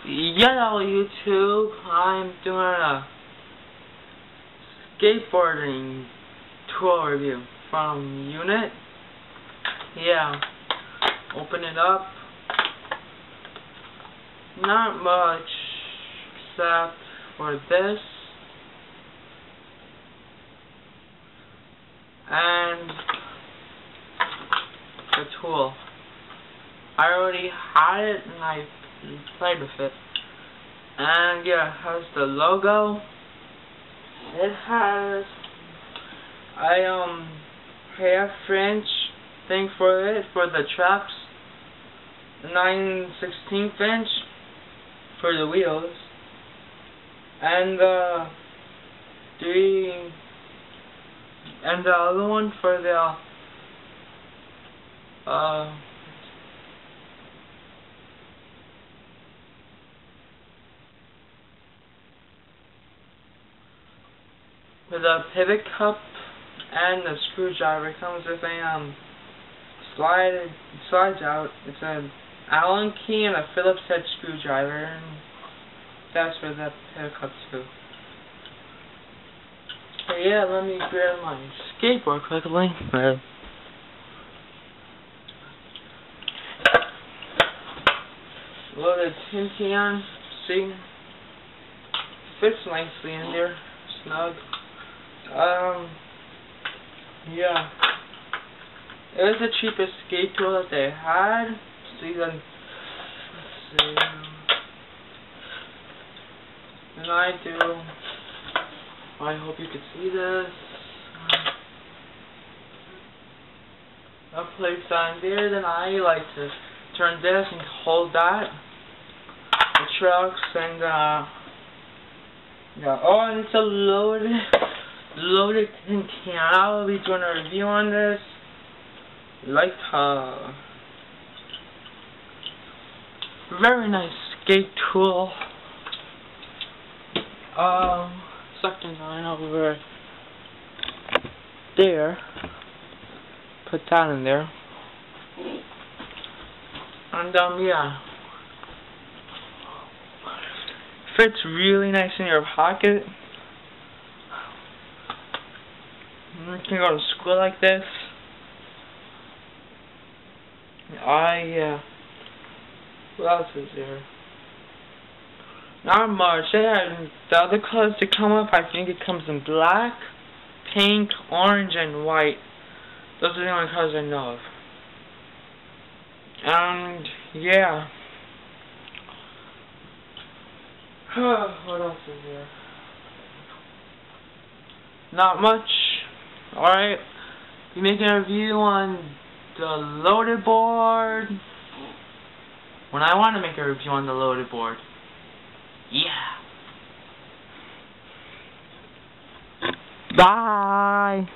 Hello YouTube, I'm doing a skateboarding tour review from Unit. Yeah, open it up. Not much except for this and the tool. I already had it and I played with it. And yeah, it has the logo. It has half-inch thing for it for the traps, 9/16 inch for the wheels, and the other one for the with a pivot cup and the screwdriver. It comes with a slides out. It's an Allen key and a Phillips head screwdriver, and that's for the pivot cup too. So yeah, let me grab my skateboard quickly. Loaded tin can, see, fits nicely in there, snug. Yeah, it was the cheapest skate tool that they had. See, then, let's see, and I hope you can see this. I place on there, then I like to turn this and hold that. The trucks and yeah. Oh, and it's a loaded tin can. I'll be doing a review on this. Like very nice skate tool. Suction line over there. Put that in there. And yeah. Fits really nice in your pocket. You can go to school like this. Yeah. What else is there? Not much. The other colors that come up, I think it comes in black, pink, orange, and white. Those are the only colors I know of. And yeah. What else is there? Not much. Alright. Be making a review on the loaded board when I want to make a review on the loaded board. Yeah. Bye.